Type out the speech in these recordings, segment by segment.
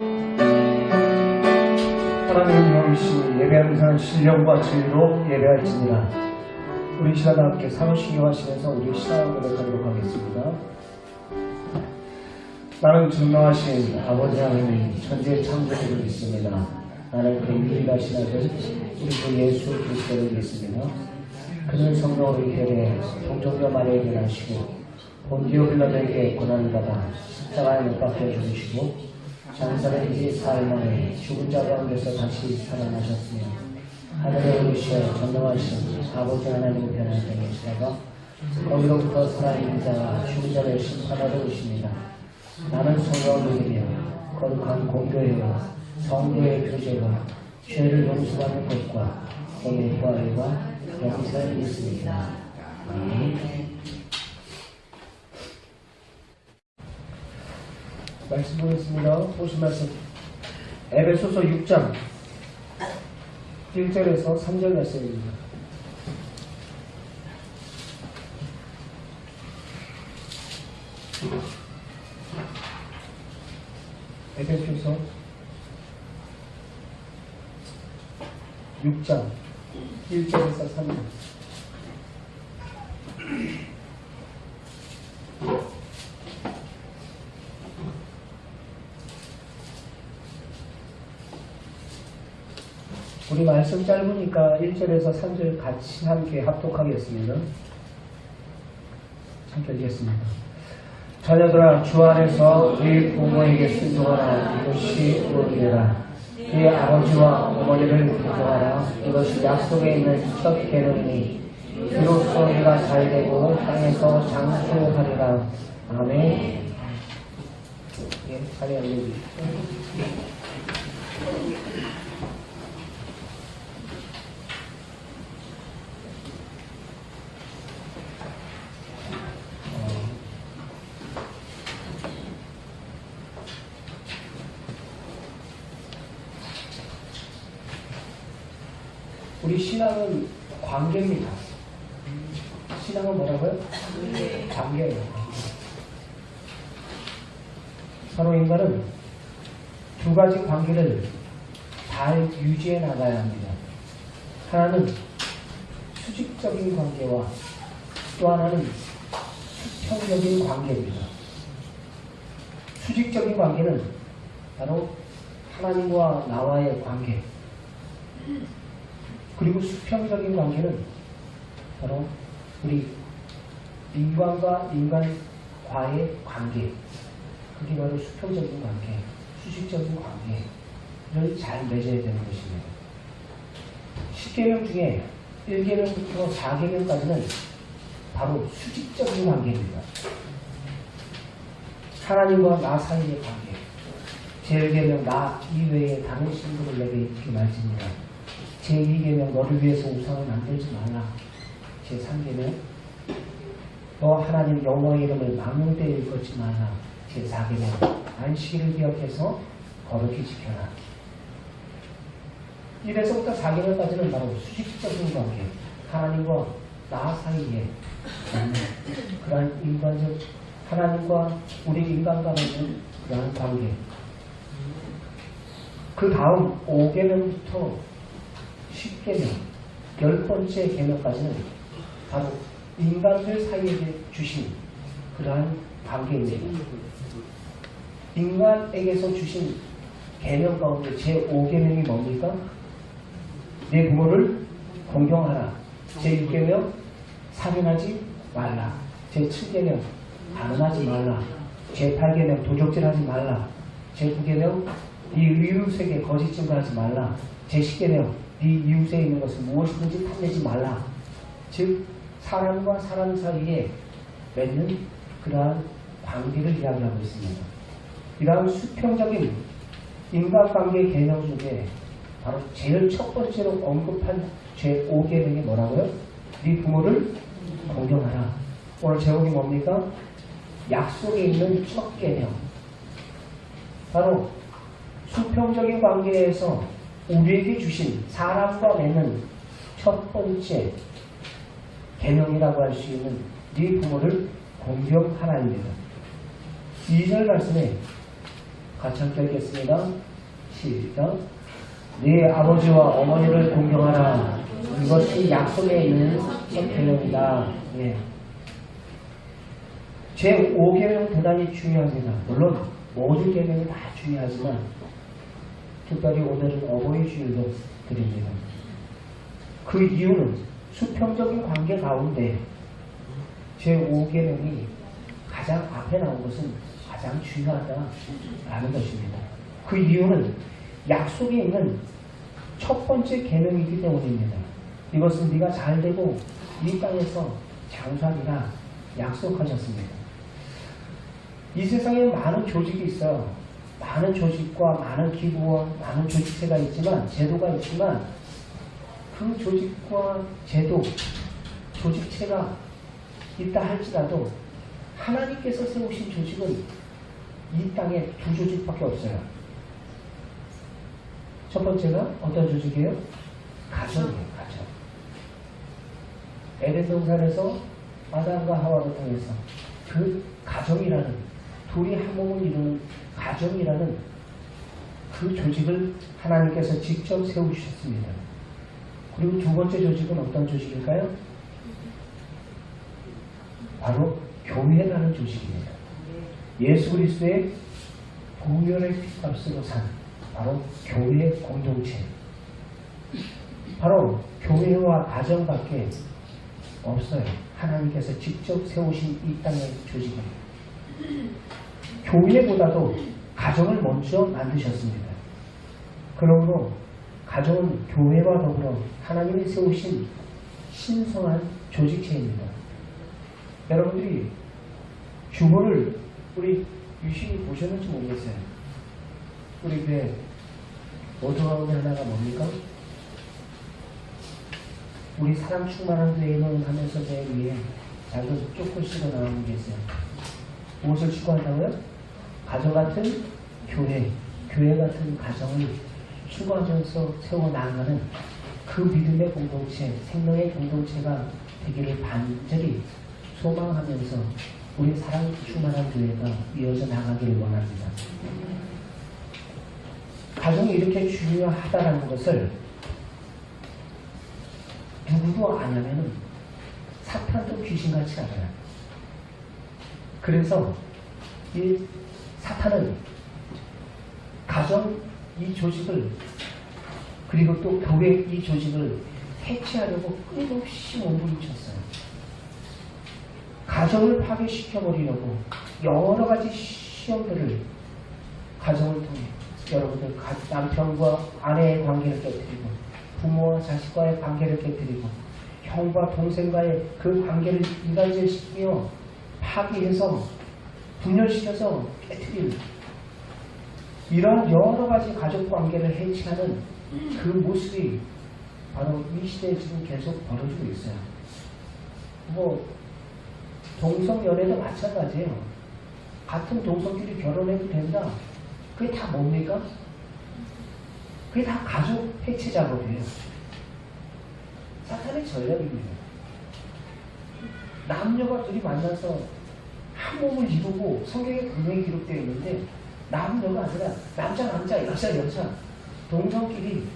하나님 영이시니 예배하는 자는 신령과 진리로 예배할지니라. 우리 시간과 함께 사무시기 하시면서 우리 신앙을 고백하도록 하겠습니다. 나는 증명하신 아버지 하나님 천지의 창조주를 믿습니다. 나는 그 유일하신 아들 우리 주 예수 그리스도를 믿습니다. 그는 성령으로 이끌에 동정녀 마리아에게 나시고 본디오 빌라도에게 고난을 받아 십자가에 못 박혀 죽으시고 장사된 지 4일 만에 죽은 자 가운데서 다시 살아나셨으며 하늘에 오르시어 전능하신 아버지 하나님의 편한 땅에 계시다가 거기로부터 살아있는 자와 죽은 자를 심판하러 오십니다. 나는 성령을 믿으며 거룩한 공교회와 성도의 교제와 죄를 용서하는 것과 오늘 부활과 영생을 믿습니다. 아멘. 말씀 보겠습니다. 보신 말씀 에베소서 6장 1절에서 3절 말씀입니다. 에베소서 6장 1절에서 3절. 우리 말씀 짧으니까 1절에서 3절 같이 함께 합독하겠습니다. 함께 읽겠습니다. 자녀들아 주 안에서 그의 부모에게 순종하라. 이것이 옳으리라. 그의 아버지와 어머니를 존중하라. 이것이 약속에 있는 첫 계명이니 이로써 네가 잘되고 땅에서 장수하리라. 아멘. 예, 자리 알려주십시오. 우리 신앙은 관계입니다. 신앙은 뭐라고요? 관계예요. 서로 인간은 두 가지 관계를 잘 유지해 나가야 합니다. 하나는 수직적인 관계와 또 하나는 수평적인 관계입니다. 수직적인 관계는 바로 하나님과 나와의 관계, 그리고 수평적인 관계는 바로 우리 인간과 인간과의 관계, 그게 바로 수평적인 관계, 수직적인 관계를 잘 맺어야 되는 것입니다. 10계명 중에 1계명부터 4계명까지는 바로 수직적인 관계입니다. 하나님과 나 사이의 관계. 제1계명 나 이외에 다른 신분을 내게 있게 말지니라. 제2계명 너를 위해서 우상을 만들지 말라. 제3계명 너 하나님 여호와의 이름을 망령되이 일컫지 말라. 제4계명 안식일을 기억해서 거룩히 지켜라. 1에서부터 4계명까지는 바로 수직적인 관계, 하나님과 나 사이에 그러한 인간적, 하나님과 우리 인간과 있는 그러한 관계. 그 다음 5계명부터 10계명, 10번째 계명까지는 바로 인간들 사이에 주신 그러한 관계입니다. 인간에게서 주신 계명 가운데 제5계명이 뭡니까? 내 부모를 공경하라. 제6계명 살인하지 말라. 제7계명 반언하지 말라. 제8계명 도적질하지 말라. 제9계명 네 이웃에게 거짓 증거하지 말라. 제10계명 네 이웃에 있는 것을 무엇이든지 탐내지 말라. 즉 사람과 사람 사이에 맺는 그러한 관계를 이야기하고 있습니다. 이러한 수평적인 인간관계 개념 속에 바로 제일 첫 번째로 언급한 제5계명이 뭐라고요? 네 부모를 공경하라. 오늘 제목이 뭡니까? 약속에 있는 첫 계명. 바로 수평적인 관계에서 우리에게 주신 사람과 맺는 첫 번째 계명이라고 할 수 있는 네 부모를 공경하라입니다. 2절 말씀에 같이 함께 하겠습니다. 시작. 네 아버지와 어머니를 공경하라. 이것이 약속에 있는 첫 계명이다. 예. 제5계명 대단히 중요합니다. 물론 모든 계명이 다 중요하지만 특별히 오늘은 어버이 주일로 드립니다. 그 이유는 수평적인 관계 가운데 제5계명이 가장 앞에 나온 것은 가장 중요하다라는 것입니다. 그 이유는 약속에 있는 첫 번째 계명이기 때문입니다. 이것은 네가 잘되고 이 땅에서 장수하리라 약속하셨습니다. 이 세상에 많은 조직이 있어요. 많은 조직과 많은 기구와 많은 조직체가 있지만 제도가 있지만 그 조직과 제도, 조직체가 있다 할지라도 하나님께서 세우신 조직은 이 땅에 두 조직밖에 없어요. 첫 번째가 어떤 조직이에요? 가정이에요. 가정. 에덴 동산에서 아담과 하와를 통해서 그 가정이라는 둘이 한 몸을 이루는 가정이라는 그 조직을 하나님께서 직접 세우셨습니다. 그리고 두 번째 조직은 어떤 조직일까요? 바로 교회라는 조직입니다. 예수 그리스도의 보혈의 핏값으로 산 바로 교회 공동체, 바로 교회와 가정밖에 없어요. 하나님께서 직접 세우신 이 땅의 조직입니다. 교회보다도 가정을 먼저 만드셨습니다. 그러므로 가정은 교회와 더불어 하나님이 세우신 신성한 조직체입니다. 여러분들이 주보를 우리 유심히 보셨는지 모르겠어요. 우리 교회 모토가운데 하나가 뭡니까? 우리 사랑 충만한 교회는 하면서 제 위에 작은 쪼꼬씨가 나오는 게 있어요. 무엇을 추구한다고요? 가정 같은 교회, 교회 같은 가정을 추구하면서 세워나가는 그 믿음의 공동체, 생명의 공동체가 되기를 간절히 소망하면서 우리 사랑 충만한 교회가 이어져 나가기를 원합니다. 가정이 이렇게 중요하다는 것을 누구도 아냐면은 사탄도 귀신같이 알아요. 그래서 이 사탄은 가정 이 조직을 그리고 또 교회 이 조직을 해체하려고 끊임없이 몸부림쳤어요. 가정을 파괴시켜버리려고 여러 가지 시험들을 가정을 통해 여러분들 남편과 아내의 관계를 깨뜨리고 부모와 자식과의 관계를 깨뜨리고 형과 동생과의 그 관계를 이간질시키며 파괴해서 분열시켜서 깨뜨리는 이런 여러 가지 가족 관계를 해치하는 그 모습이 바로 이 시대에 지금 계속 벌어지고 있어요. 뭐 동성연애도 마찬가지예요. 같은 동성끼리 결혼해도 된다. 그게 다 뭡니까? 그게 다 가족 해체 작업이에요. 사탄의 전략입니다. 남녀가 둘이 만나서 한 몸을 이루고 성경에 분명히 기록되어 있는데 남녀가 아니라 남자, 여자 동성끼리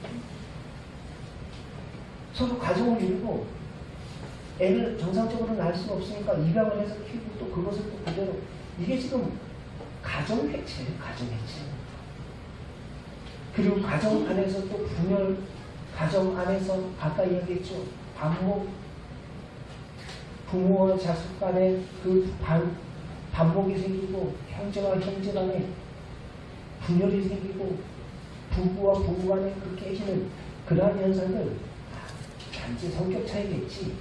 서로 가정을 이루고 애를 정상적으로 낳을 수가 없으니까 입양을 해서 키우고 또 그것을 또 그대로 이게 지금 가정 해체예요. 가정 해체. 그리고 가정 안에서 또 분열, 가정 안에서 아까 이야기했죠. 반목, 부모와 자식 간에 그 반목이 생기고 형제와 형제 간에 분열이 생기고 부부와 부부 간에 그 깨지는 그러한 현상들 단지 성격 차이겠지.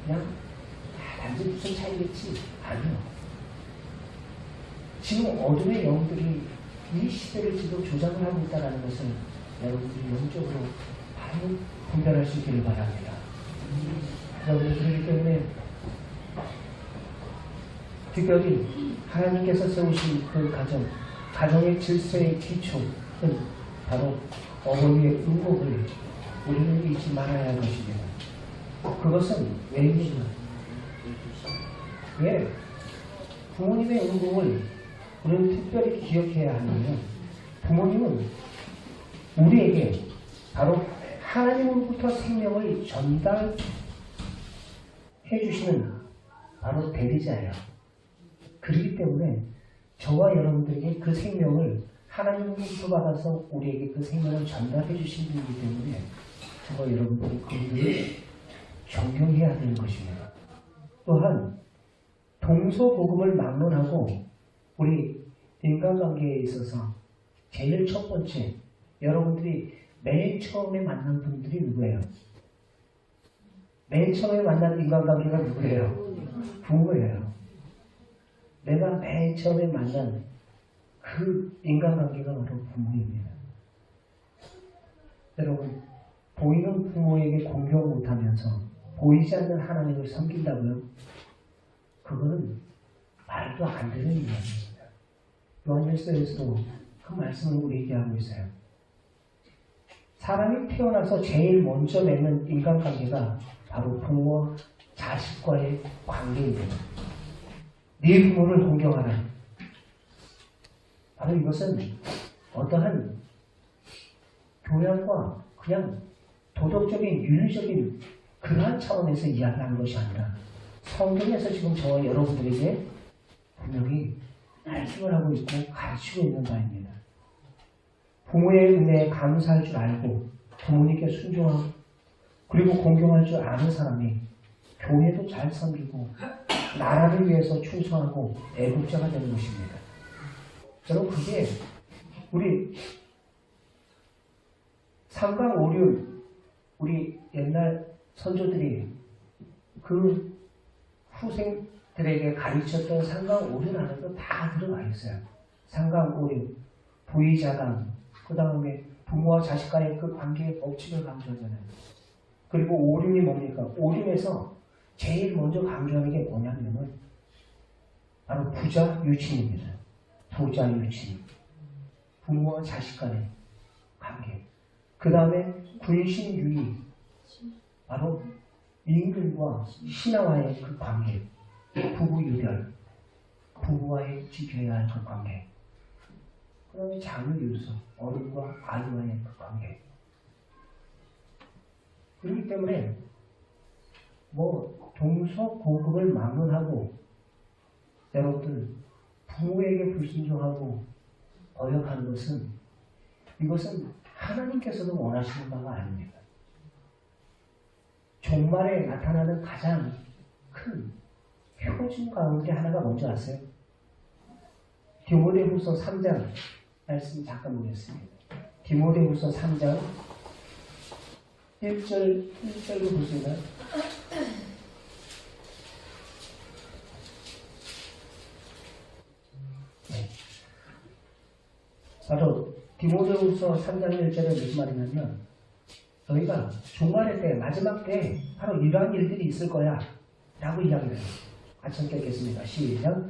그냥 단지 무슨 차이겠지. 아니요. 지금 어둠의 영들이 이 시대를 지금 조작을 하고 있다는 것을 여러분들이 영적으로 바로 분별할 수 있기를 바랍니다. 여러분들 그렇기 때문에 특별히 하나님께서 세우신 그 가정의 질서의 기초는 바로 어머니의 응복을 우리는 잊지 말아야 할 것입니다. 그것은 왜입니까? 왜? 부모님의 응복을 우리는 특별히 기억해야 하는 건 부모님은 우리에게 바로 하나님으로부터 생명을 전달해 주시는 바로 대리자예요. 그렇기 때문에 저와 여러분들에게 그 생명을 하나님으로부터 받아서 우리에게 그 생명을 전달해 주신 분이기 때문에 저와 여러분들이 그분을 존경해야 되는 것입니다. 또한 동서고금을 막론하고 우리 인간관계에 있어서 제일 첫 번째 여러분들이 맨 처음에 만난 분들이 누구예요? 맨 처음에 만난 인간관계가 누구예요? 부모예요. 내가 맨 처음에 만난 그 인간관계가 바로 부모입니다. 여러분, 보이는 부모에게 공경 못하면서 보이지 않는 하나님을 섬긴다고요? 그거는 말도 안 되는 이야기입니다. 요한일서에서도 그 말씀을 우리에게 하고 있어요. 사람이 태어나서 제일 먼저 맺는 인간관계가 바로 부모와 자식과의 관계입니다. 네 부모를 공경하라. 바로 이것은 어떠한 교양과 그냥 도덕적인 윤리적인 그러한 차원에서 이야기하는 것이 아니라 성경에서 지금 저와 여러분들에게 분명히 말씀을 하고 있고 가르치고 있는 바입니다. 부모의 은혜에 감사할 줄 알고 부모님께 순종하고 그리고 공경할 줄 아는 사람이 교회도 잘 섬기고 나라를 위해서 충성하고 애국자가 되는 것입니다. 여러분, 그게 우리 삼강오륜, 우리 옛날 선조들이 그 후생들에게 가르쳤던 삼강오륜 안에도 다 들어가 있어요. 삼강오륜, 부의자강, 그 다음에 부모와 자식 간의 그 관계의 법칙을 강조하잖아요. 그리고 오륜이 뭡니까? 오륜에서 제일 먼저 강조하는 게 뭐냐면은 바로 부자 유친입니다. 부자 유친. 부모와 자식 간의 관계. 그 다음에 군신 유의. 바로 임금과 신하와의 그 관계. 부부 유별. 부부와의 지켜야 할 그 관계. 그 다음에 자녀 유서. 어른과 아이와의 그 관계. 그렇기 때문에 동서고금을 막론하고 여러분들 부모에게 불순종하고 어역하는 것은 이것은 하나님께서도 원하시는 바가 아닙니다. 종말에 나타나는 가장 큰 표징 가운데 하나가 뭔지 아세요? 디모데후서 3장 말씀 잠깐 보겠습니다. 디모데후서 3장 1절로 보시나요? 네. 바로 디모데후서 3장 1절에 무슨 말이냐면 너희가 종말의 때, 마지막 때 바로 이러한 일들이 있을 거야 라고 이야기를 해요. 같이 함께 읽겠습니다. 시작.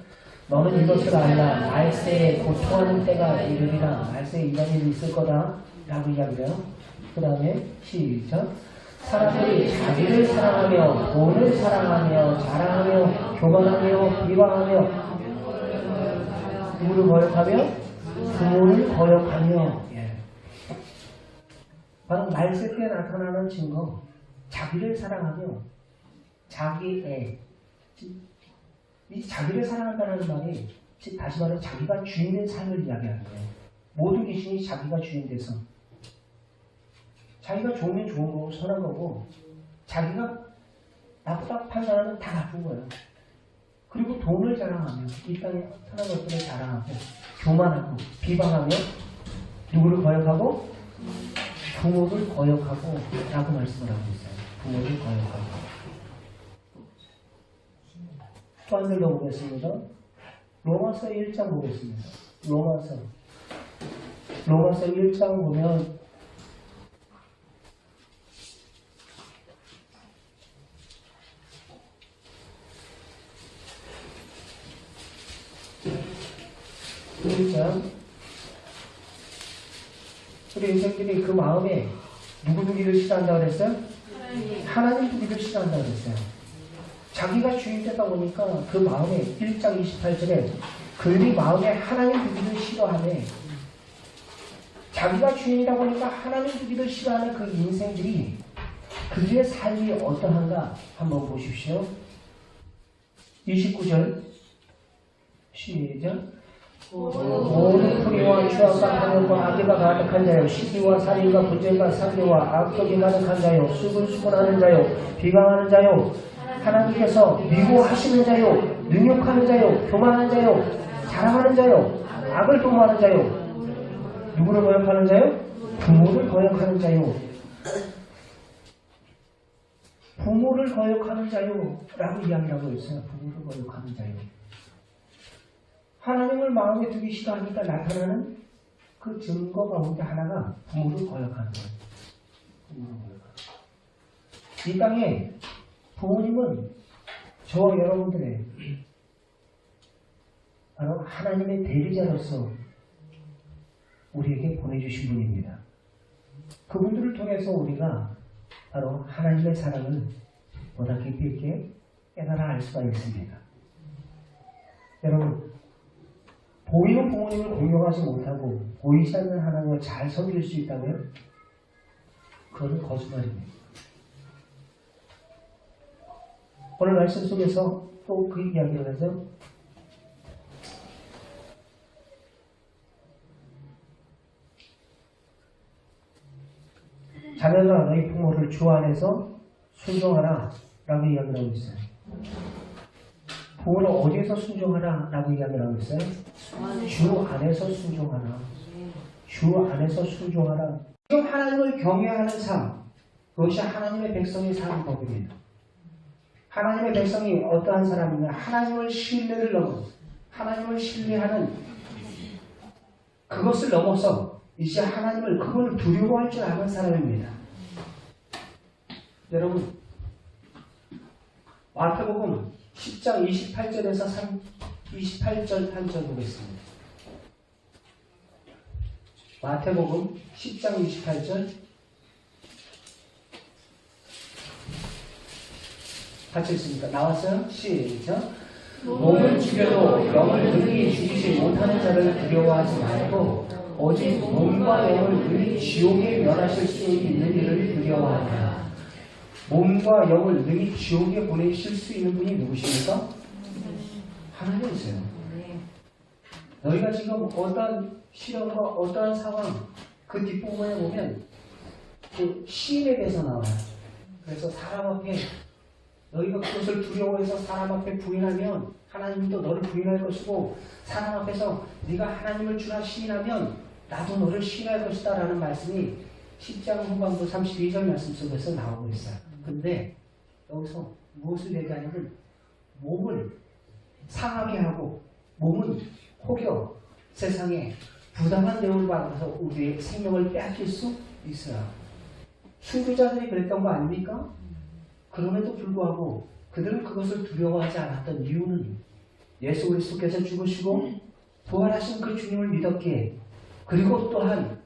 너는 이것을 알라. 말세에 고통하는 때가 이르리라. 말세에 이런 일이 있을 거다 라고 이야기를 해요. 그 다음에 시작. 사람들이 자기를 사랑하며 돈을 사랑하며 자랑하며 교만하며 비방하며 누구를 거역하며 부모를 거역하며 바로 말세 때 나타나는 증거. 자기를 사랑하며 자기의 이 자기를 사랑한다는 말이 다시 말해 자기가 주인된 삶을 이야기하는 거예요. 모든 귀신이 자기가 주인 돼서 자기가 좋으면 좋은 거고 선한 거고 자기가 나쁘다고 판단하면 다 나쁜 거예요. 그리고 돈을 자랑하며 이 땅에 선한 것들을 자랑하고 교만하고 비방하며 누구를 거역하고? 부모를 거역하고 라고 말씀을 하고 있어요. 부모를 거역하고. 또 한 번 더 보겠습니다. 로마서 1장 보겠습니다. 로마서 1장 보면 우리 인생들이 그 마음에 누구 두기를 싫어한다고 그랬어요? 하나님 두기를 싫어한다고 그랬어요. 자기가 주인 되다 보니까 그 마음에 1장 28절에 그 그들이 마음에 하나님 두기를 싫어하네. 자기가 주인이다 보니까 하나님 두기를 싫어하는 그 인생들이 그들의 삶이 어떠한가 한번 보십시오. 29절 시작. 모든 불의와 추악과 탐욕과 악의가 가득한 자요, 시기와 살인과 분쟁과 사기와 악독이 가득한 자요, 수근수근하는 자요, 비방하는 자요, 하나님께서 미워하시는 자요, 능욕하는 자요, 교만한 자요, 자랑하는 자요, 악을 도모하는 자요, 누구를 거역하는 자요? 부모를 거역하는 자요, 부모를 거역하는 자요 라고 이야기하고 있어요. 부모를 거역하는 자요. 하나님을 마음에 두기 싫어하니까 나타나는 그 증거 가운데 하나가 부모를 거역하는 거예요. 이 땅에 부모님은 저와 여러분들의 바로 하나님의 대리자로서 우리에게 보내주신 분입니다. 그분들을 통해서 우리가 바로 하나님의 사랑을 보다 깊이 있게 깨달아 알 수가 있습니다. 여러분, 보이는 부모님을 공경하지 못하고 보이지 않는 하나님을 잘 섬길 수 있다면 그것은 거짓말입니다. 오늘 말씀 속에서 또 그 이야기를 하죠. 자녀들아 너희 부모를 주 안에서 순종하라 라고 이야기를 하고 있어요. 부모를 어디에서 순종하라 라고 이야기를 하고 있어요? 주 안에서 순종하라. 주 안에서 순종하라. 지금 하나님을 경외하는 삶, 그것이 하나님의 백성이 사는 법입니다. 하나님의 백성이 어떠한 사람이냐? 하나님을 신뢰를 넘어 하나님을 신뢰하는 그것을 넘어서 이제 하나님을 그걸 두려워할 줄 아는 사람입니다. 여러분, 마태복음 10장 28절에서 28절 한 절 보겠습니다. 마태복음 10장 28절 같이 있습니까? 나왔어요? 시작. 몸을 죽여도 영을 능히 죽이지 못하는 자를 두려워하지 말고 오직 몸과 영을 능히 지옥에 멸하실 수 있는 이를 두려워하라. 몸과 영을 능히 지옥에 보내실 수 있는 분이 누구십니까? 하나님이세요. 너희가 지금 어떠한 시련과 어떠한 상황, 그 뒷부분에 보면 그 시인에 대해서 나와요. 그래서 사람 앞에 너희가 그것을 두려워해서 사람 앞에 부인하면 하나님도 너를 부인할 것이고, 사람 앞에서 네가 하나님을 주라 시인하면 나도 너를 시인할 것이다 라는 말씀이 10장 후반부 32절 말씀 속에서 나오고 있어요. 근데 여기서 무엇을 얘기하냐면 몸을 상하게 하고 몸은 혹여 세상에 부당한 대우를 받아서 우리의 생명을 빼앗길 수 있어요. 순교자들이 그랬던 거 아닙니까? 그럼에도 불구하고 그들은 그것을 두려워하지 않았던 이유는 예수 그리스도께서 죽으시고 부활하신 그 주님을 믿었기에, 그리고 또한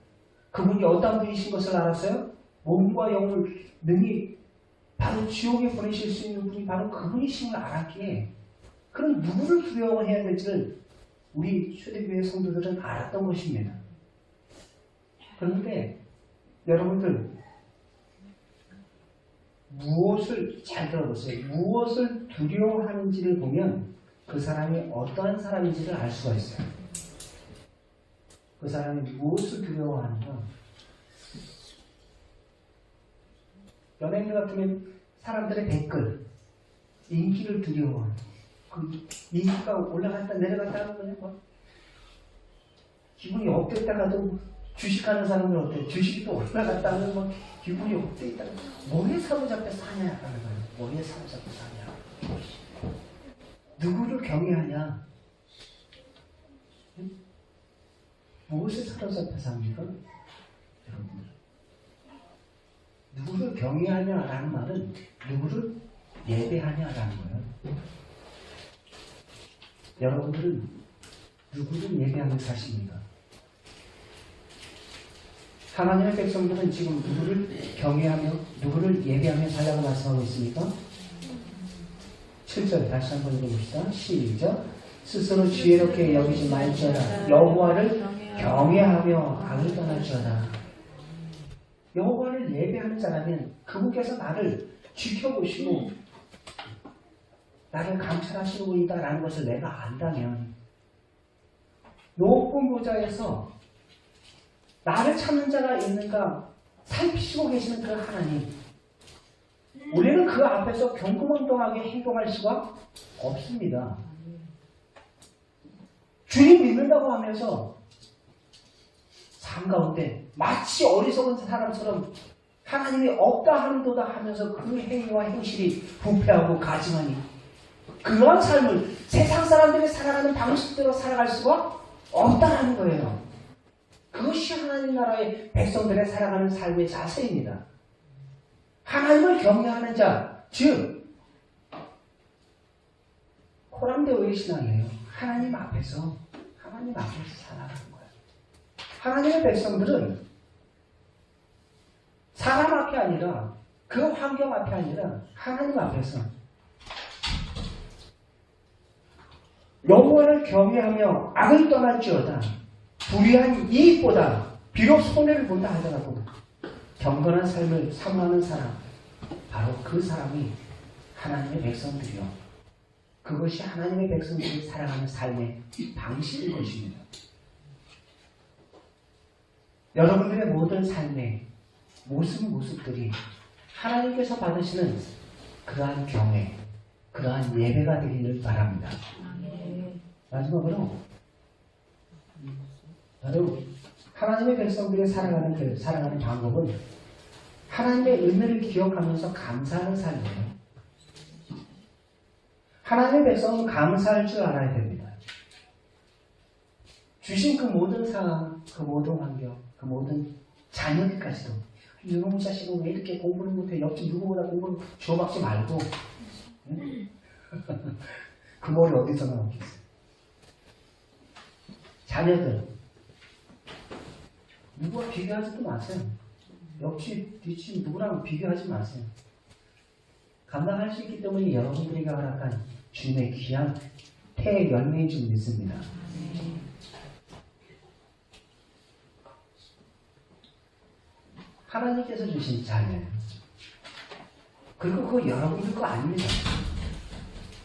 그분이 어떤 분이신 것을 알았어요. 몸과 영을 능히 바로 지옥에 보내실 수 있는 분이 바로 그분이심을 알았기에, 그럼 누구를 두려워해야 될지를 우리 초대교회 성도들은 알았던 것입니다. 그런데 여러분들, 무엇을 잘 들어보세요. 무엇을 두려워하는지를 보면 그 사람이 어떠한 사람인지를 알 수가 있어요. 그 사람이 무엇을 두려워하는가? 연예인들 같으면 사람들의 댓글, 인기를 두려워하는, 그 인기가 올라갔다 내려갔다 하는 거냐? 뭐. 기분이 업됐다가도 주식하는 사람들 어때? 주식이 또 올라갔다 하면 뭐 기분이 업돼 있다. 뭐에 사로잡혀 사냐 하는 거예요. 뭐에 사로잡혀 사냐. 누구를 경외하냐? 응? 무엇에 사로잡혀 삽니까? 여러분, 누구를 경외하냐라는 말은 누구를 예배하냐라는 거예요. 여러분들은 누구를 예배하며 사십니까? 하나님의 백성들은 지금 누구를 경외하며 누구를 예배하며 살라고 말씀하고 있습니까? 7절 다시 한번 읽어봅시다. 시작. 스스로 지혜롭게 여기지 말지어다. 여호와를 경외하며 악을 떠날지어다. 여호와를 예배하는 자라면 그분께서 나를 지켜보시고 나를 감찰하시는 분이다라는 것을 내가 안다면 높은 보좌에서 나를 찾는 자가 있는가 살피시고 계시는 그 하나님, 우리는 그 앞에서 경고망동하게 행동할 수가 없습니다. 주님 믿는다고 하면서 삶 가운데 마치 어리석은 사람처럼 하나님이 없다 하는도다 하면서 그 행위와 행실이 부패하고 가증하니 그러한 삶을 세상 사람들이 살아가는 방식대로 살아갈 수가 없다는 거예요. 그것이 하나님 나라의 백성들의 살아가는 삶의 자세입니다. 하나님을 경외하는 자, 즉 호람대오의 신앙이에요. 하나님 앞에서 살아가는 거예요. 하나님의 백성들은 사람 앞이 아니라 그 환경 앞이 아니라 하나님 앞에서 여호와를 경외하며 악을 떠날지어다. 불의한 이익보다 비록 손해를 본다 하더라도 경건한 삶을 사모하는 사람, 바로 그 사람이 하나님의 백성들이요. 그것이 하나님의 백성들이 살아가는 삶의 방식인 것입니다. 여러분들의 모든 삶의 모습들이 하나님께서 받으시는 그러한 경외, 그러한 예배가 되기를 바랍니다. 마지막으로 바로 하나님의 백성들이 살아가는 방법은 하나님의 은혜를 기억하면서 감사하는 삶이에요. 하나님의 백성은 감사할 줄 알아야 됩니다. 주신 그 모든 상황, 그 모든 환경, 그 모든 자녀들까지도 이놈 자식은 왜 이렇게 공부를 못해? 옆집 누구보다 공부를 주워박지 말고 응? 그 머리 어디서 나오겠어요? 자녀들 누구와 비교하지도 마세요. 옆집, 뒷집 누구랑 비교하지 마세요. 감당할 수 있기 때문에 여러분들에게 허락한 주님의 귀한 태의 열매인 줄 믿습니다. 하나님께서 주신 자녀예요. 그리고 그거 여러분들 거 아닙니다.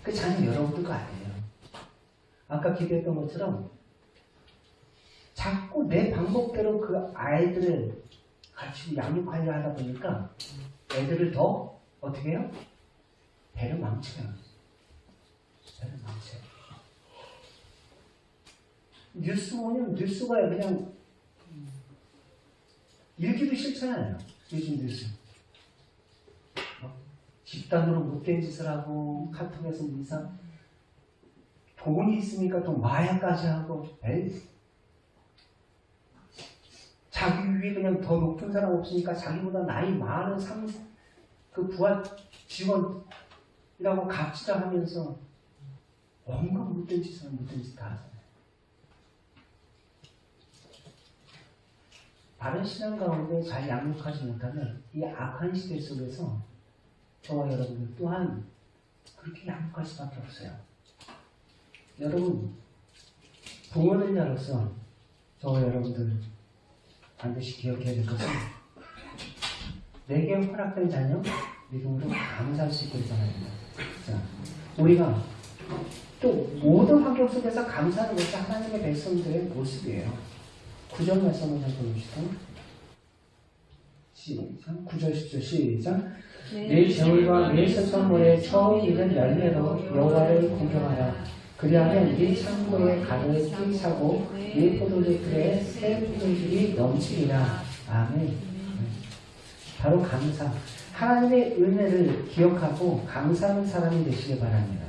그 자녀 여러분들 거 아니에요. 아까 기도했던 것처럼 자꾸 내 방법대로 그 아이들을 가르치고 양육하려 하다 보니까 애들을 더 어떻게 해요? 배를 망쳐요. 뉴스 보면 뉴스가 그냥 읽기도 싫잖아요. 요즘 뉴스. 집단으로 못된 짓을 하고 카톡에서 이상 돈이 있으니까 또 마약까지 하고 에이. 자기 위에 그냥 더 높은 사람 없으니까 자기보다 나이 많은 그 부하 직원이라고 갑질하면서 온갖 못된 짓 다 하잖아요. 바른 신앙 가운데 잘 양육하지 못하면 이 악한 시대 속에서 저와 여러분들 또한 그렇게 양육할 수밖에 없어요. 여러분, 부모는 자로서 저와 여러분들 반드시 기억해야 될 것은 내게 허락된 자녀 믿음으로 감사할 수 있기를 바랍니다. 자, 우리가 또 모든 환경 속에서 감사하는 것이 하나님의 백성들의 모습이에요. 9절 말씀을 잘 보여주시죠. 시작. 9절 10절 시작. 네 재물과 네 서천물에 처음 익은 열매로 여호와를 공경하라. 그리하면 네 창고에 가득히 차고 네 포도들에 새 포도주이 넘치리라. 아멘. 바로 감사. 하나님의 은혜를 기억하고 감사하는 사람이 되시길 바랍니다.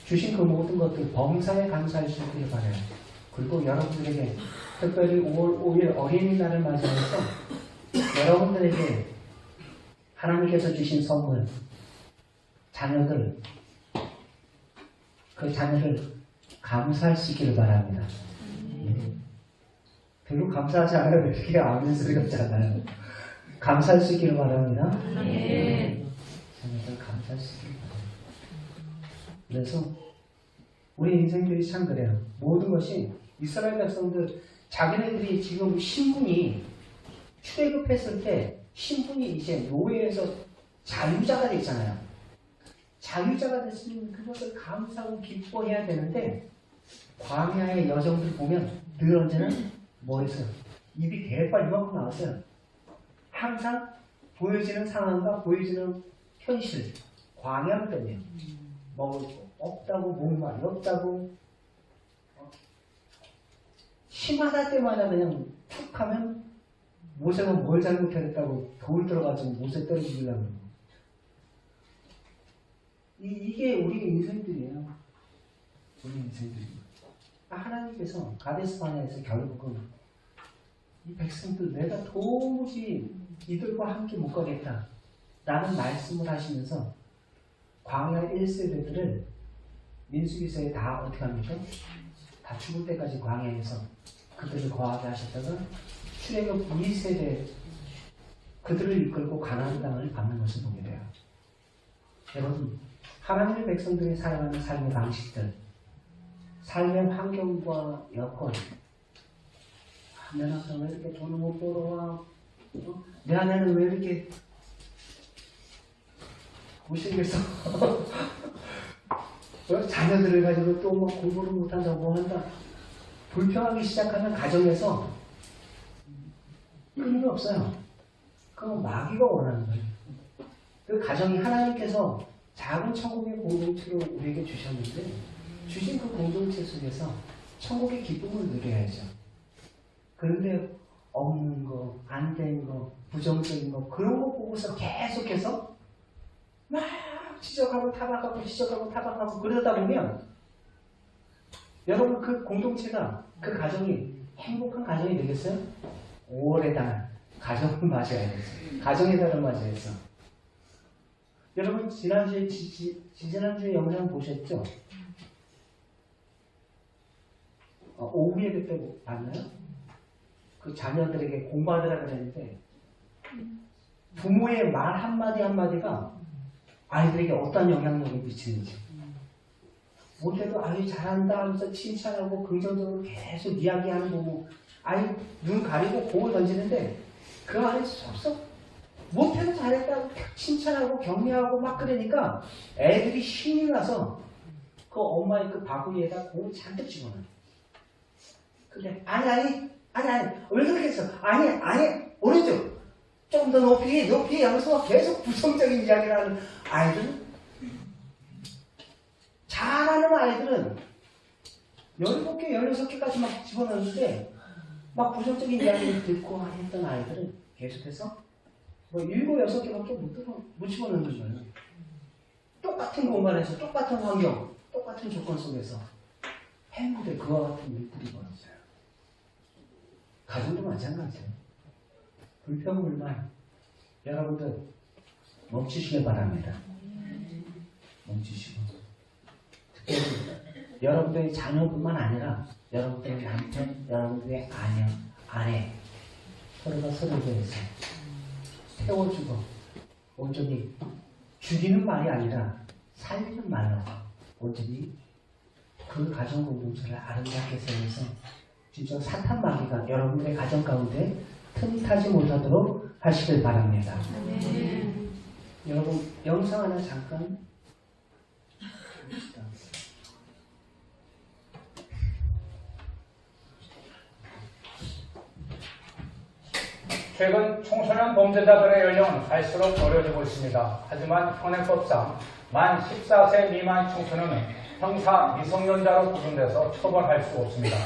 주신 그 모든 것들 범사에 감사할 수 있기를 바라요. 그리고 여러분들에게 특별히 5월 5일 어린이날을 맞이해서 여러분들에게 하나님께서 주신 선물, 자녀들, 그 자녀를 감사할 수 있기를 바랍니다. 별로 감사하지 않아요. 이렇게 아멘 소리가 없잖아요. 감사할 수 있기를 바랍니다. 자녀들 감사할 수 있기를 바랍니다. 그래서 우리 인생들이 참 그래요. 모든 것이 이스라엘 백성들 자기네들이 지금 신분이 출애굽했을 때 신분이 이제 노예에서 자유자가 됐잖아요. 자유자가 됐으면 그것을 감사하고 기뻐해야 되는데 광야의 여정들 보면 늘 언제나 뭐 했어요? 입이 대빨 이만큼 나왔어요. 항상 보여지는 상황과 보여지는 현실, 광야 때문에 먹을 거 없다고, 목말이 없다고, 심하다 때마다 그냥 툭 하면 모세가 뭘 잘못했다고 돌 들어가지고 모세 때려 죽이려고. 이게 우리 인생들이에요. 우리 인생들이. 하나님께서 가데스 바네아에서 결국은 이 백성들 내가 도무지 이들과 함께 못 가겠다 라는 말씀을 하시면서 광야 1세대들을 민수기서에 다 어떻게 합니까? 다 죽을 때까지 광야에서 그들을 거하게 하셨다가 출애굽 2세대 그들을 이끌고 가나안 땅을 밟는 것을 보게 돼요. 여러분, 하나님의 백성들이 살아가는 삶의 방식들, 삶의 환경과 여건, 내 남편 왜 이렇게 돈을 못 벌어와? 내 아내는 왜 이렇게 못생겼어? 자녀들을 가지고 또 뭐 공부를 못한다고 뭐 한다. 불평하기 시작하면 가정에서 의미 없어요. 그건 마귀가 원하는 거예요. 그 가정이 하나님께서 작은 천국의 공동체로 우리에게 주셨는데 주신 그 공동체 속에서 천국의 기쁨을 누려야죠. 그런데 없는 거, 안 된 거, 부정적인 거 그런 거 보고서 계속해서 막 지적하고 타박하고 지적하고 타박하고 그러다 보면 여러분 그 공동체가 그 가정이 행복한 가정이 되겠어요? 오래단 가정을 맞아야 되겠어요. 가정의 달을 맞아야죠. 여러분 지난주에 지난주에 영상 보셨죠? 오후 예배 때 봤나요? 그 자녀들에게 공부하더라 그랬는데 부모의 말 한마디 한마디가 아이들에게 어떤 영향력을 미치는지 못해도 아이 잘한다 하면서 칭찬하고 긍정적으로 계속 이야기하는 부모 아이 눈 가리고 공을 던지는데 그 안에 쏙쏙 못해도 잘했다고 칭찬하고 격려하고 막 그러니까 애들이 힘이 나서 그 엄마의 그 바구니에다 공을 잔뜩 집어넣어요. 근데 아니 왜 그렇게 했어? 아니 오른쪽 좀 더 높이 하면서 계속 부정적인 이야기를 하는 아이들은 잘하는 아이들은 17개, 16개까지 막 집어넣는데 막 부정적인 이야기를 듣고 했던 아이들은 계속해서 뭐 7, 6개밖에 못 집어넣는 거예요. 똑같은 공간에서 똑같은 환경, 똑같은 조건 속에서 했는데 그와 같은 일들이 벌어져요. 가정도 마찬가지예요. 불평불만 여러분들 멈추시길 바랍니다. 멈추시고 특별히 여러분들의 자녀뿐만 아니라 여러분들의 남편, 여러분들의 아내 서로가 서로에 대해서 태워주고 온전히 죽이는 말이 아니라 살리는 말로 온전히 그 가정 공동체를 아름답게 세워서 진짜 사탄 마귀가 여러분들의 가정 가운데 틈타지 못하도록 하시길 바랍니다. 여러분 영상 하나 잠깐 봅시다. 최근 청소년 범죄자들의 연령은 갈수록 어려지고 있습니다. 하지만 현행법상 만 14세 미만 청소년은 형사 미성년자로 구분돼서 처벌할 수 없습니다.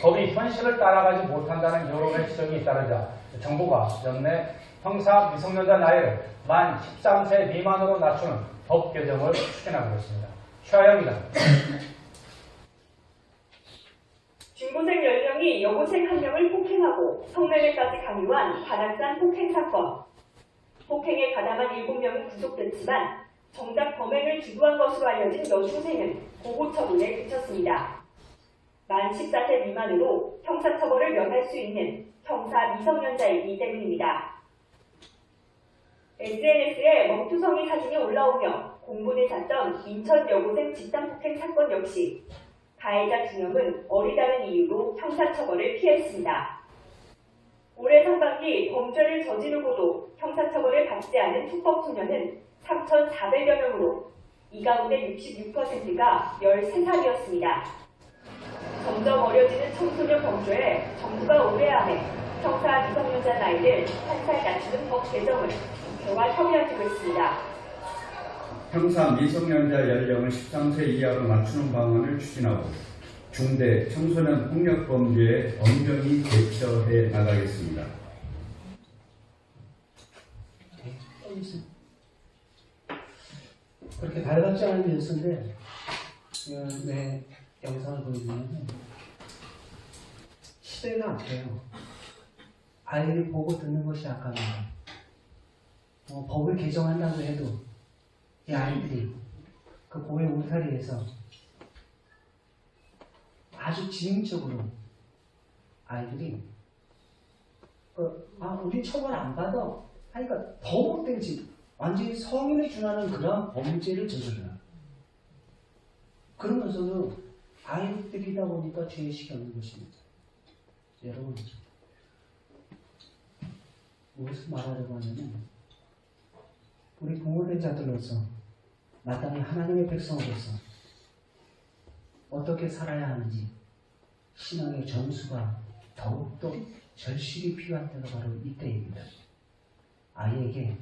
법이 현실을 따라가지 못한다는 여론의 지적이 잇따르자 정부가 연내 형사 미성년자 나이를 만 13세 미만으로 낮추는 법 개정을 추진하고 있습니다. 최하영입니다. 중고생 연령이 여고생 한 명을 폭행하고 성매매까지 강요한 관악산 폭행 사건. 폭행에 가담한 7명은 구속됐지만 정작 범행을 주도한 것으로 알려진 여중생은 보호처분에 그쳤습니다. 만 14세 미만으로 형사처벌을 면할 수 있는 형사 미성년자이기 때문입니다. SNS에 멍투성이 사진이 올라오며 공분에 찼던 인천 여고생 집단폭행 사건 역시 가해자 2명은 어리다는 이유로 형사처벌을 피했습니다. 올해 상반기 범죄를 저지르고도 형사처벌을 받지 않은 투법 소년은 3,400여 명으로 이 가운데 66%가 13살이었습니다. 점점 어려지는 청소년 범죄에 정부가 올해 안에 형사 미성년자 나이를 1살 낮추는 법 개정을 국회와 협의하기로 했습니다. 형사 미성년자 연령을 13세 이하로 낮추는 방안을 추진하고 중대 청소년 폭력 범죄에 엄정히 대처해 나가겠습니다. 그렇게 달갑지 않은 뉴스인데 내 영상을 보여주면 시대가 안 돼요. 아이들이 보고 듣는 것이 아깝니다. 법을 개정한다고 해도 이 아이들이 그 고의 울타리에서 아주 지능적으로 아이들이 우리 처벌 안 받아 하니까 더 못된 짓, 완전히 성인에 준하는 그런 범죄를 저질러요. 그러면서도 아이들이다 보니까 죄의식이 없는 것입니다. 여러분, 무엇을 말하려고 하냐면 우리 부모된 자들로서 마땅히 하나님의 백성으로서 어떻게 살아야 하는지 신앙의 점수가 더욱더 절실히 필요한 때가 바로 이때입니다. 아이에게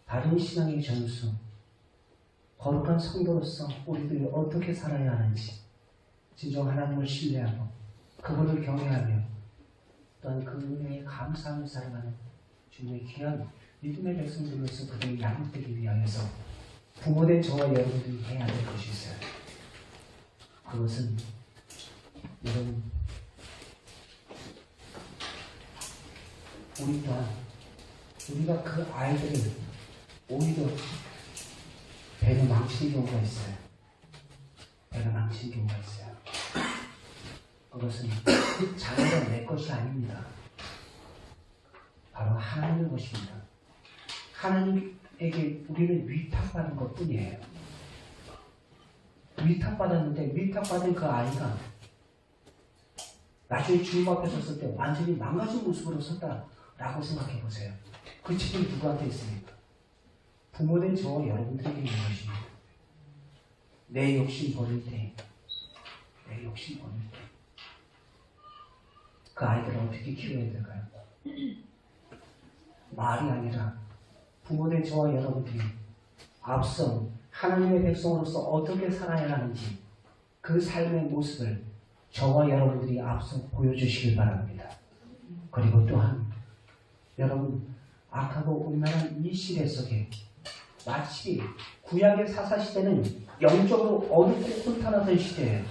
바른 신앙의 점수, 거룩한 성도로서 우리들이 어떻게 살아야 하는지 진정 하나님을 신뢰하고 그분을 경외하며 또한 그 은혜에 감사하며 살아가는 주님의 귀한 믿음의 백성들로서 그들이 양육되기 위하여서 부모된 저와 여러분들이 해야 될 것이 있어요. 그것은 여러분, 우리가 그 아이들을 오히려 배로 망치는 경우가 있어요. 배로 망치는 경우가 있어요. 그것은 자녀가 내 것이 아닙니다. 바로 하나님의 것입니다. 하나님에게 우리는 위탁받은 것 뿐이에요. 위탁받았는데 위탁받은 그 아이가 나중에 주님 앞에 섰을 때 완전히 망가진 모습으로 섰다라고 생각해 보세요. 그 책임이 누구한테 있습니까? 부모된 저와 여러분들에게 있는 것입니다. 내 욕심 버릴 때, 그 아이들을 어떻게 키워야 될까요? 말이 아니라 부모된 저와 여러분들이 앞서 하나님의 백성으로서 어떻게 살아야 하는지 그 삶의 모습을 저와 여러분들이 앞서 보여주시길 바랍니다. 그리고 또한 여러분, 악하고 음란한 이 시대 속에 마치 구약의 사사시대는 영적으로 어둡고 혼탁하던 시대예요.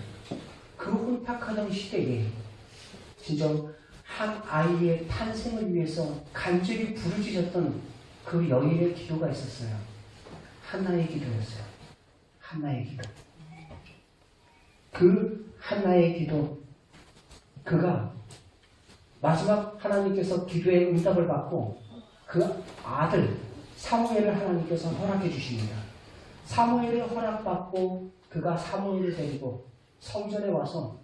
그 혼탁하던 시대에 진정 한 아이의 탄생을 위해서 간절히 부르짖었던 그 여인의 기도가 있었어요. 한나의 기도였어요. 한나의 기도. 그 한나의 기도, 그가 마지막 하나님께서 기도의 응답을 받고 그 아들 사무엘을 하나님께서 허락해 주십니다. 사무엘을 허락받고 그가 사무엘을 데리고 성전에 와서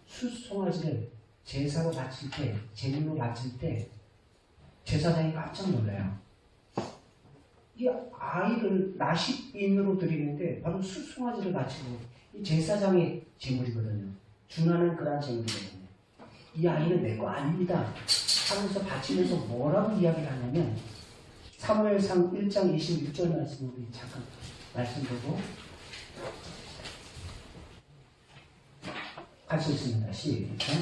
숫송아지를 제사로 바칠 때, 제물로 바칠 때 제사장이 깜짝 놀라요. 이 아이를 나십인으로 드리는데 바로 숫송아지를 바치고 이 제사장의 제물이거든요. 준하는 그런 제물이거든요. 이 아이는 내 거 아닙니다 하면서 바치면서 뭐라고 이야기를 하냐면 사무엘상 1장 26절 말씀 우리 잠깐 말씀 보고 같이 읽습니다. 시작.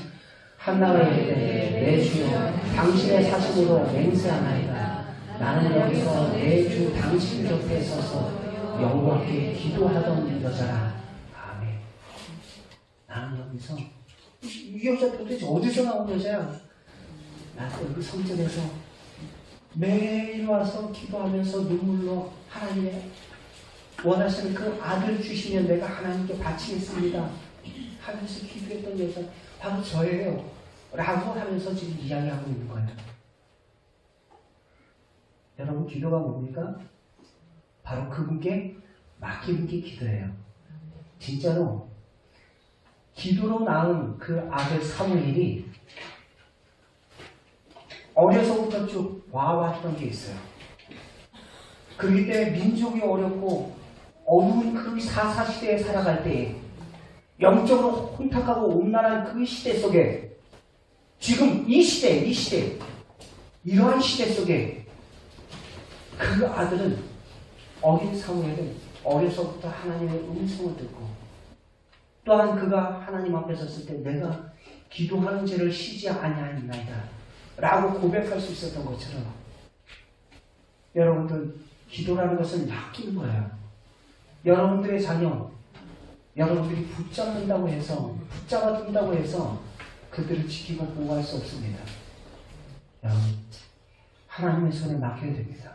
한나가 이르되 내 주여 당신의 사심으로 맹세하나이다. 나는 여기서 내 주 당신 곁에 서서 여호와께 기도하던 여자라. 아멘. 나는 여기서 이 여자 도대체 어디서 나온 여자야? 나도 여기 성전에서 매일 와서 기도하면서 눈물로 하나님의 원하시는 그 아들 주시면 내가 하나님께 바치겠습니다 하면서 기도했던 여자 바로 저예요 라고 하면서 지금 이야기하고 있는 거예요. 여러분, 기도가 뭡니까? 바로 그분께 맡기는 게 기도예요. 진짜로 기도로 낳은 그 아들 사무엘이 어려서부터 쭉 와왔던 게 있어요. 그렇기 때문에 민족이 어렵고 어두운 그 사사시대에 살아갈 때에 영적으로 혼탁하고 온난한 그 시대 속에 지금 이 시대 이러한 시대 속에 그 아들은 어린 사무엘은 어려서부터 하나님의 음성을 듣고 또한 그가 하나님 앞에 섰을 때 내가 기도하는 죄를 쉬지 아니하니이다 라고 고백할 수 있었던 것처럼 여러분들 기도라는 것은 맡기는 거예요. 여러분들의 자녀 여러분들이 붙잡는다고 해서 붙잡아둔다고 해서 그들을 지키고 보호할 수 없습니다. 여러분 하나님의 손에 맡겨야 됩니다.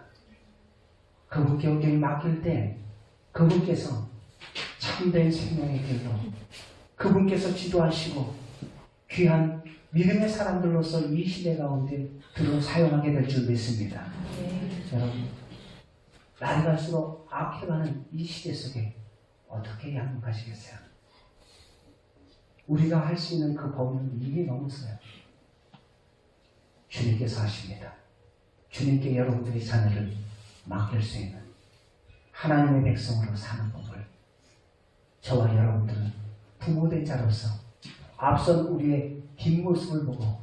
그분께 온전히 맡길 때 그분께서 참된 생명의 길로 그분께서 지도하시고 귀한 믿음의 사람들로서 이 시대 가운데 들어 사용하게 될 줄 믿습니다. 여러분 나아갈수록 악해가는 이 시대 속에 어떻게 양육하시겠어요? 우리가 할 수 있는 그 범위는 이미 넘었어요. 주님께서 하십니다. 주님께 여러분들의 자녀를 맡길 수 있는 하나님의 백성으로 사는 법을 저와 여러분들은 부모된 자로서 앞선 우리의 뒷모습을 보고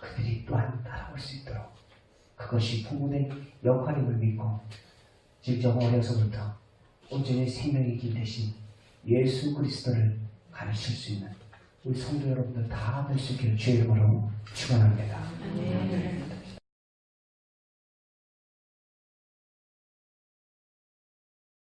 그들이 또한 따라올 수 있도록 그것이 부모된 역할임을 믿고 직접 어려서부터 온전히 생명의 길 대신 예수 그리스도를 가르칠 수 있는 우리 성도 여러분들 다 될 수 있기를 주의 이름으로 축원합니다.